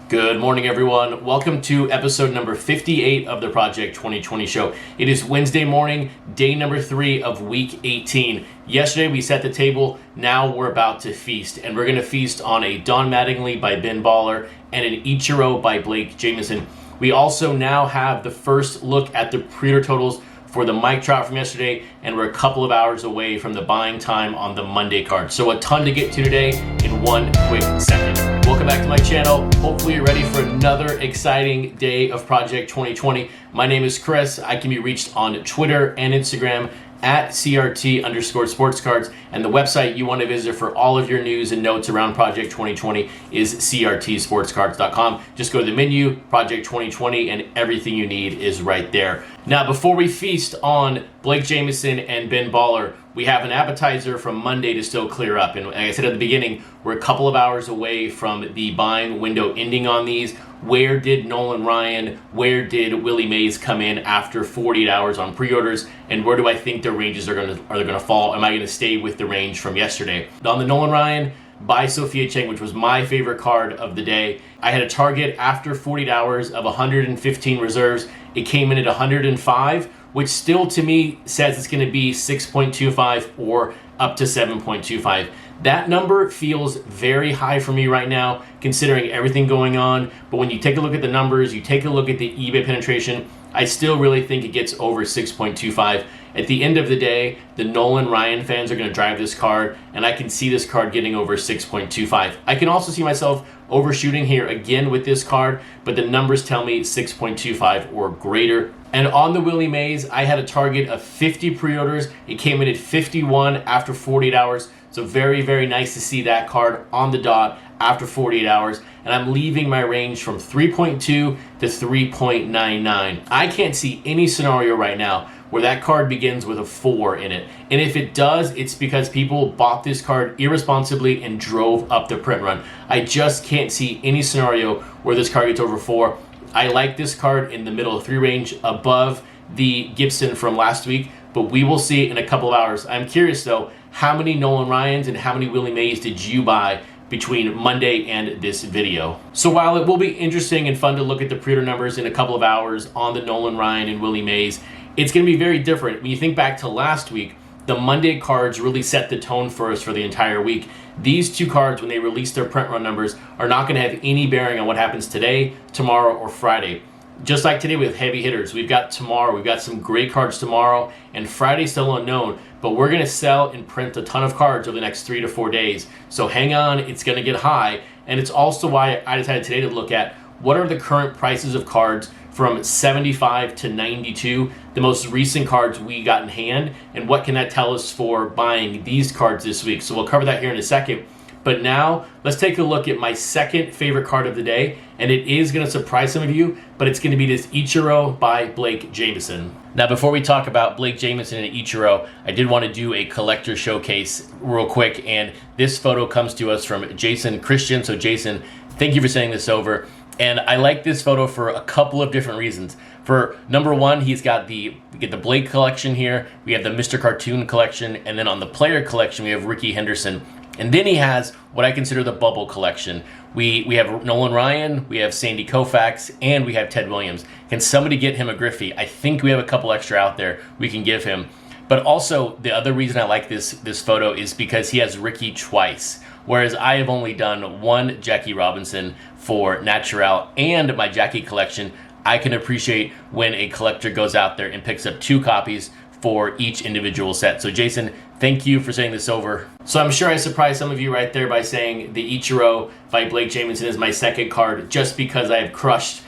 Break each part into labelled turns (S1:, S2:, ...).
S1: Good morning, everyone. Welcome to episode number 58 of the Project 2020 show. It is Wednesday morning, day number 3 of week 18. Yesterday, we set the table. Now we're about to feast, and we're going to feast on a Don Mattingly by Ben Baller and an Ichiro by Blake Jamieson. We also now have the first look at the pre-order totals for the mic drop from yesterday, and we're a couple of hours away from the buying time on the Monday card. So a ton to get to today in one quick second. Welcome back to my channel. Hopefully you're ready for another exciting day of Project 2020. My name is Chris. I can be reached on Twitter and Instagram at CRT_sportscards, and the website you want to visit for all of your news and notes around Project 2020 is CRTsportscards.com. Just go to the menu, Project 2020, and everything you need is right there. Now, before we feast on Blake Jamieson and Ben Baller, we have an appetizer from Monday to still clear up. And like I said at the beginning, we're a couple of hours away from the buying window ending on these. Where did Nolan Ryan, where did Willie Mays come in after 48 hours on pre-orders, and where do I think their ranges are going to fall? Am I going to stay with the range from yesterday? On the Nolan Ryan by Sophia Cheng, which was my favorite card of the day, I had a target after 48 hours of 115 reserves. It came in at 105, which still to me says it's going to be 6.25 or up to 7.25. That number feels very high for me right now, considering everything going on. But when you take a look at the numbers, you take a look at the eBay penetration, I still really think it gets over 6.25. At the end of the day, the Nolan Ryan fans are going to drive this card, and I can see this card getting over 6.25. I can also see myself overshooting here again with this card, but the numbers tell me 6.25 or greater. And on the Willie Mays, I had a target of 50 pre-orders. It came in at 51 after 48 hours. So very, very nice to see that card on the dot after 48 hours. And I'm leaving my range from 3.2 to 3.99. I can't see any scenario right now where that card begins with a 4 in it. And if it does, it's because people bought this card irresponsibly and drove up the print run. I just can't see any scenario where this card gets over 4. I like this card in the middle of 3 range above the Gibson from last week, but we will see in a couple of hours. I'm curious though, how many Nolan Ryans and how many Willie Mays did you buy between Monday and this video? So while it will be interesting and fun to look at the pre-order numbers in a couple of hours on the Nolan Ryan and Willie Mays, it's going to be very different. When you think back to last week, the Monday cards really set the tone for us for the entire week. These two cards, when they release their print run numbers, are not going to have any bearing on what happens today, tomorrow, or Friday. Just like today with heavy hitters, we've got tomorrow, we've got some great cards tomorrow, and Friday's still unknown, but we're going to sell and print a ton of cards over the next 3 to 4 days. So hang on, it's going to get high, and it's also why I decided today to look at what are the current prices of cards from 75 to 92, the most recent cards we got in hand, and what can that tell us for buying these cards this week. So we'll cover that here in a second. But now, let's take a look at my second favorite card of the day, and it is going to surprise some of you, but it's going to be this Ichiro by Blake Jamieson. Now, before we talk about Blake Jamieson and Ichiro, I did want to do a collector showcase real quick, and this photo comes to us from Jason Christian. So Jason, thank you for sending this over. And I like this photo for a couple of different reasons. For number one, he's got we get the Blake collection here, we have the Mr. Cartoon collection, and then on the player collection, we have Ricky Henderson. And then he has what I consider the bubble collection. We have Nolan Ryan, we have Sandy Koufax, and we have Ted Williams. Can somebody get him a Griffey? I think we have a couple extra out there we can give him. But also, the other reason I like this photo is because he has Ricky twice. Whereas I have only done one Jackie Robinson for Natural and my Jackie collection. I can appreciate when a collector goes out there and picks up 2 copies for each individual set. So Jason, thank you for sending this over. So I'm sure I surprised some of you right there by saying the Ichiro by Blake Jamieson is my second card, just because I have crushed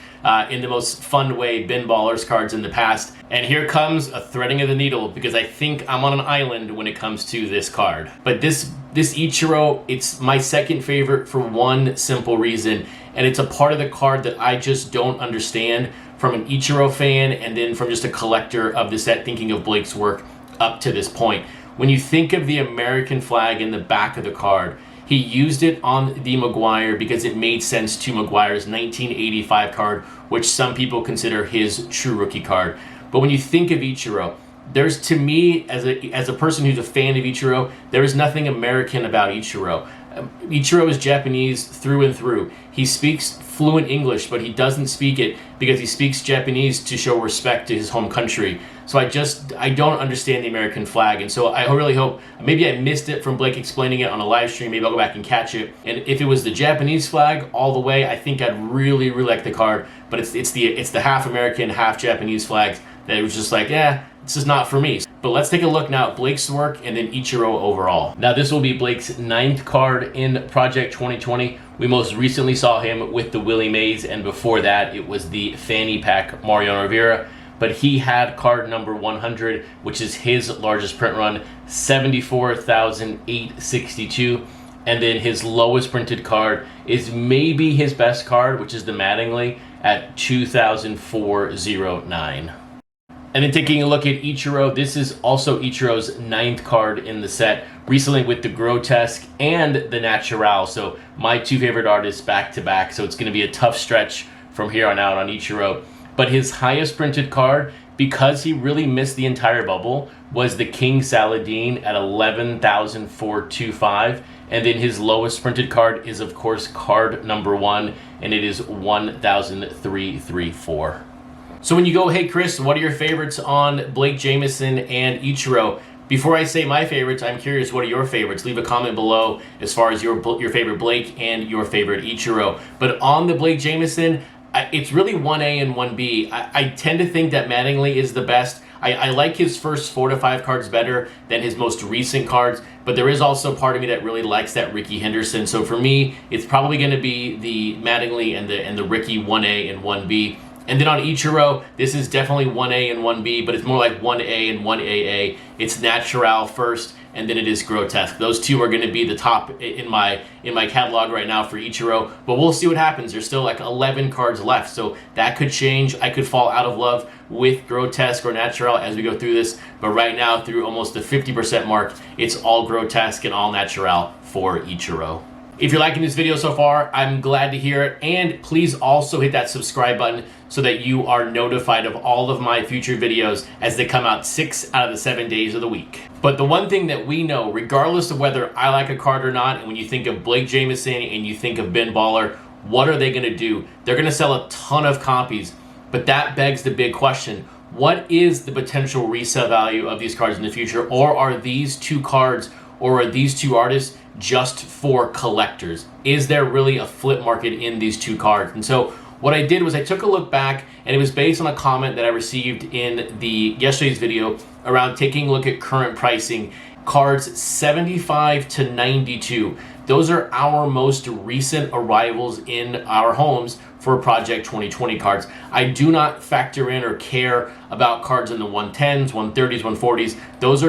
S1: in the most fun way Ben Baller's cards in the past. And here comes a threading of the needle, because I think I'm on an island when it comes to this card. But this Ichiro, it's my second favorite for one simple reason, and it's a part of the card that I just don't understand from an Ichiro fan and then from just a collector of the set thinking of Blake's work up to this point. When you think of the American flag in the back of the card, he used it on the Maguire because it made sense to Maguire's 1985 card, which some people consider his true rookie card. But when you think of Ichiro, there's, to me, as a person who's a fan of Ichiro, there is nothing American about Ichiro. Ichiro is Japanese through and through. He speaks fluent English, but he doesn't speak it because he speaks Japanese to show respect to his home country. So I don't understand the American flag. And so I really hope, maybe I missed it from Blake explaining it on a live stream. Maybe I'll go back and catch it. And if it was the Japanese flag all the way, I think I'd really, really like the card. But it's the half American, half Japanese flags that it was just like, yeah, this is not for me. But let's take a look now at Blake's work and then Ichiro overall. Now this will be Blake's 9th card in Project 2020. We most recently saw him with the Willie Mays, and before that it was the Fanny Pack Mariano Rivera. But he had card number 100, which is his largest print run, 74,862. And then his lowest printed card is maybe his best card, which is the Mattingly at 2,409. And then taking a look at Ichiro, this is also Ichiro's 9th card in the set, recently with the Grotesque and the Natural. So my two favorite artists back to back. So it's going to be a tough stretch from here on out on Ichiro. But his highest printed card, because he really missed the entire bubble, was the King Saladin at 11,425. And then his lowest printed card is, of course, card number 1, and it is 1,334. So when you go, hey Chris, what are your favorites on Blake Jamieson and Ichiro? Before I say my favorites, I'm curious, what are your favorites? Leave a comment below as far as your favorite Blake and your favorite Ichiro. But on the Blake Jamieson, it's really 1A and 1B. I tend to think that Mattingly is the best. I like his first 4 to 5 cards better than his most recent cards, but there is also part of me that really likes that Ricky Henderson. So for me, it's probably going to be the Mattingly and the Ricky 1A and 1B. And then on Ichiro, this is definitely 1A and 1B, but it's more like 1A and 1AA. It's Natural first, and then it is Grotesque. Those two are going to be the top in my catalog right now for Ichiro, but we'll see what happens. There's still like 11 cards left, so that could change. I could fall out of love with Grotesque or Natural as we go through this, but right now, through almost the 50% mark, it's all Grotesque and all Natural for Ichiro. If you're liking this video so far, I'm glad to hear it, and please also hit that subscribe button so that you are notified of all of my future videos as they come out 6 out of the 7 days of the week. But the one thing that we know, regardless of whether I like a card or not, and when you think of Blake Jamieson and you think of Ben Baller, what are they going to do? They're going to sell a ton of copies, but that begs the big question. What is the potential resale value of these cards in the future, or are these two cards or are these two artists just for collectors? Is there really a flip market in these two cards? And so what I did was I took a look back, and it was based on a comment that I received in yesterday's video around taking a look at current pricing. Cards 75 to 92. Those are our most recent arrivals in our homes for Project 2020 cards. I do not factor in or care about cards in the 110s, 130s, 140s. Those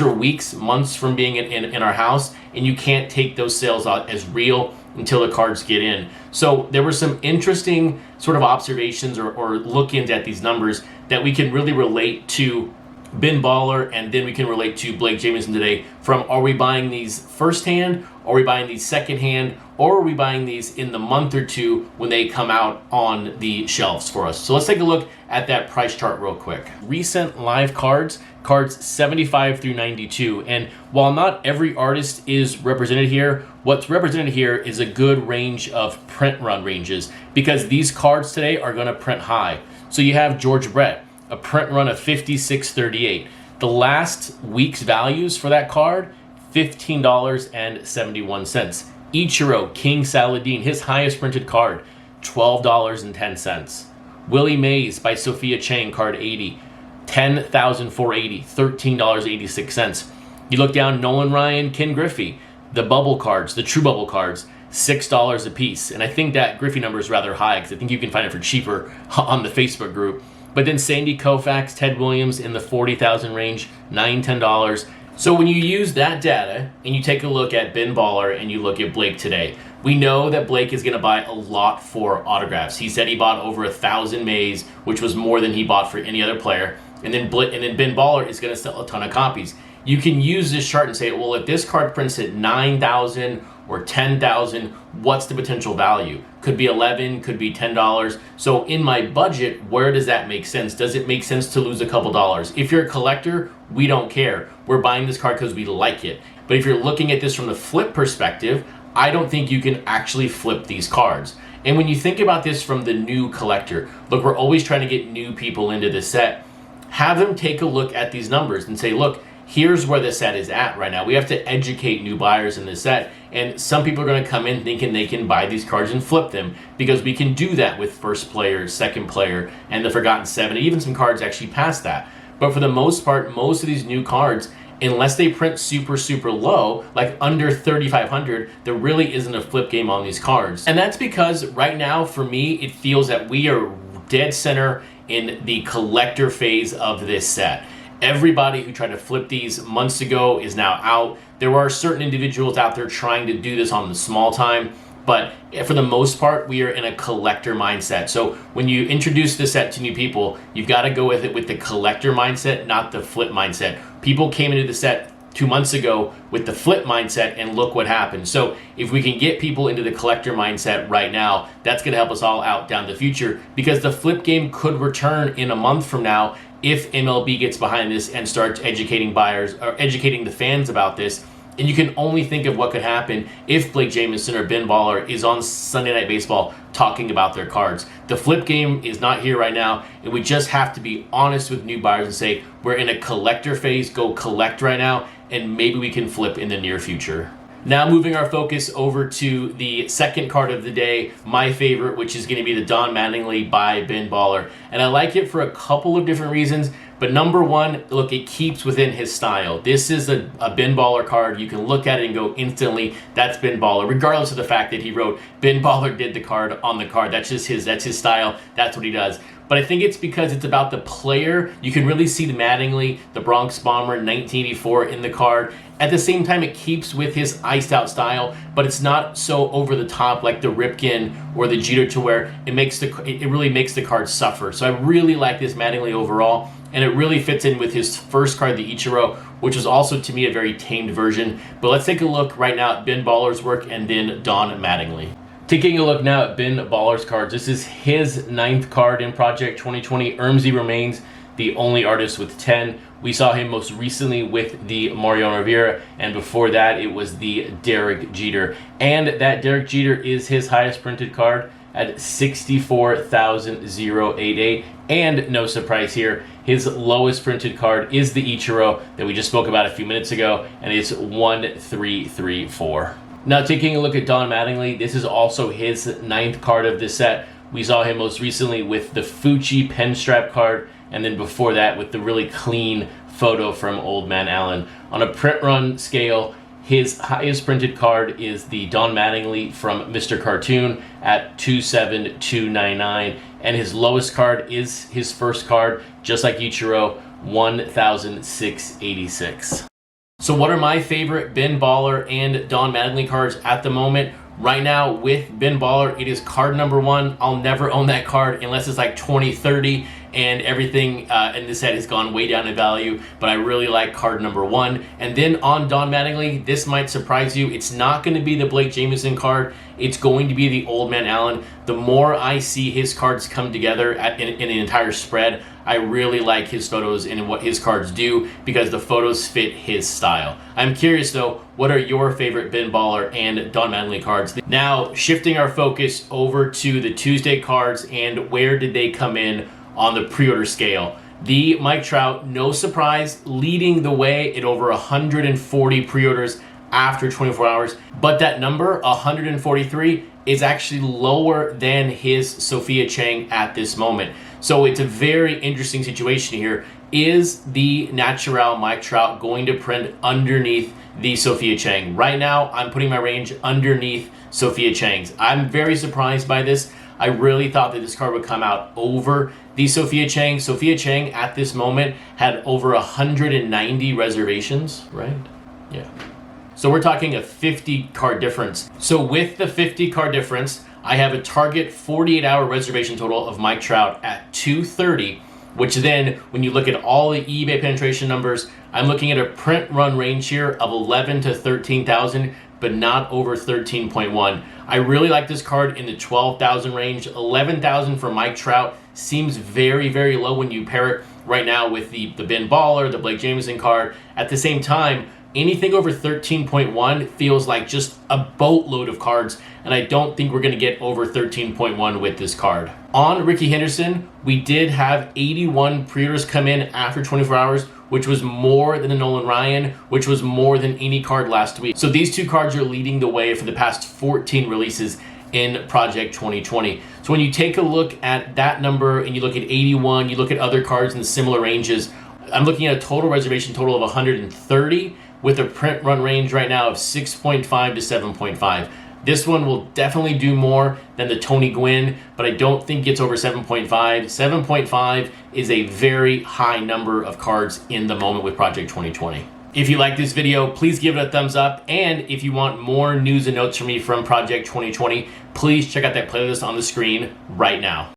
S1: are weeks, months from being in our house, and you can't take those sales out as real until the cards get in. So there were some interesting sort of observations or look-ins at these numbers that we can really relate to Ben Baller, and then we can relate to Blake Jamieson today. From, are we buying these firsthand, are we buying these secondhand, or are we buying these in the month or two when they come out on the shelves for us? So let's take a look at that price chart real quick. Recent live cards 75 through 92. And while not every artist is represented here, what's represented here is a good range of print run ranges, because these cards today are going to print high. So you have George Brett, a print run of 56.38. The last week's values for that card, $15.71. Ichiro, King Saladin, his highest printed card, $12.10. Willie Mays by Sophia Chang, card 80, $10,480, $13.86. You look down, Nolan Ryan, Ken Griffey, the bubble cards, the true bubble cards, $6 a piece. And I think that Griffey number is rather high, because I think you can find it for cheaper on the Facebook group. But then Sandy Koufax, Ted Williams in the 40,000 range, $9, $10. So when you use that data and you take a look at Ben Baller and you look at Blake today, we know that Blake is going to buy a lot for autographs. He said he bought over 1,000 Mays, which was more than he bought for any other player. And then Ben Baller is going to sell a ton of copies. You can use this chart and say, well, if this card prints at 9,000 or 10,000, what's the potential value? Could be 11, could be $10. So in my budget, where does that make sense? Does it make sense to lose a couple dollars? If you're a collector, we don't care. We're buying this card because we like it. But if you're looking at this from the flip perspective, I don't think you can actually flip these cards. And when you think about this from the new collector, look, we're always trying to get new people into the set. Have them take a look at these numbers and say, look, here's where the set is at right now. We have to educate new buyers in this set. And some people are going to come in thinking they can buy these cards and flip them, because we can do that with first player, second player, and the Forgotten Seven, and even some cards actually past that. But for the most part, most of these new cards, unless they print super, super low, like under 3,500, there really isn't a flip game on these cards. And that's because right now, for me, it feels that we are dead center in the collector phase of this set. Everybody who tried to flip these months ago is now out. There are certain individuals out there trying to do this on the small time, but for the most part, we are in a collector mindset. So when you introduce this set to new people, you've got to go with it with the collector mindset, not the flip mindset. People came into the set 2 months ago with the flip mindset, and look what happened. So if we can get people into the collector mindset right now, that's going to help us all out down the future, because the flip game could return in a month from now if MLB gets behind this and starts educating buyers or educating the fans about this. And you can only think of what could happen if Blake Jamieson or Ben Baller is on Sunday Night Baseball talking about their cards. The flip game is not here right now, and we just have to be honest with new buyers and say, we're in a collector phase, go collect right now, and maybe we can flip in the near future. Now moving our focus over to the second card of the day, my favorite, which is going to be the Don Mattingly by Ben Baller. And I like it for a couple of different reasons. But number one, look, it keeps within his style. This is a Ben Baller card. You can look at it and go instantly, that's Ben Baller, regardless of the fact that he wrote Ben Baller did the card on the card. That's just that's his style. That's what he does. But I think it's because it's about the player. You can really see the Mattingly, the Bronx Bomber, 1984 in the card. At the same time, it keeps with his iced out style, but it's not so over the top like the Ripken or the Jeter, to where it really makes the card suffer. So I really like this Mattingly overall, and it really fits in with his first card, the Ichiro, which was also to me a very tamed version. But let's take a look right now at Ben Baller's work and then Don Mattingly. Taking a look now at Ben Baller's cards, this is his 9th card in Project 2020. Ermsey remains the only artist with 10. We saw him most recently with the Mariano Rivera, and before that it was the Derek Jeter. And that Derek Jeter is his highest printed card at 64,088. And no surprise here, his lowest printed card is the Ichiro that we just spoke about a few minutes ago, and it's 1334. Now taking a look at Don Mattingly, this is also his 9th card of this set. We saw him most recently with the Fucci pen strap card, and then before that with the really clean photo from Old Man Allen. On a print run scale, his highest printed card is the Don Mattingly from Mr. Cartoon at 27299, and his lowest card is his first card, just like Ichiro, 1686. So what are my favorite Ben Baller and Don Mattingly cards at the moment? Right now with Ben Baller, it is card number 1. I'll never own that card unless it's like 2030 and everything in this set has gone way down in value, but I really like card number 1. And then on Don Mattingly, this might surprise you. It's not going to be the Blake Jamieson card. It's going to be the Old Man Allen. The more I see his cards come together in an entire spread, I really like his photos and what his cards do, because the photos fit his style. I'm curious though, what are your favorite Ben Baller and Don Mattingly cards? Now shifting our focus over to the Tuesday cards, and where did they come in on the pre-order scale? The Mike Trout, no surprise, leading the way at over 140 pre-orders after 24 hours. But that number, 143, is actually lower than his Sophia Chang at this moment. So it's a very interesting situation here. Is the Natural Mike Trout going to print underneath the Sophia Chang? Right now, I'm putting my range underneath Sophia Chang's. I'm very surprised by this. I really thought that this card would come out over the Sophia Chang. Sophia Chang at this moment had over 190 reservations, right? Yeah. So we're talking a 50 card difference. So with the 50 card difference, I have a target 48-hour reservation total of Mike Trout at 230, which then, when you look at all the eBay penetration numbers, I'm looking at a print run range here of 11 to 13,000, but not over 13.1. I really like this card in the 12,000 range. 11,000 for Mike Trout seems very, very low when you pair it right now with the Ben Baller, the Blake Jamieson card. At the same time, Anything over 13.1 feels like just a boatload of cards, and I don't think we're going to get over 13.1 with this card. On Ricky Henderson, we did have 81 pre-orders come in after 24 hours, which was more than a Nolan Ryan, which was more than any card last week. So these two cards are leading the way for the past 14 releases in Project 2020. So when you take a look at that number and you look at 81, you look at other cards in similar ranges, I'm looking at a total reservation total of 130 with a print run range right now of 6.5 to 7.5. This one will definitely do more than the Tony Gwynn, but I don't think it's over 7.5. 7.5 is a very high number of cards in the moment with Project 2020. If you like this video, please give it a thumbs up. And if you want more news and notes from me from Project 2020, please check out that playlist on the screen right now.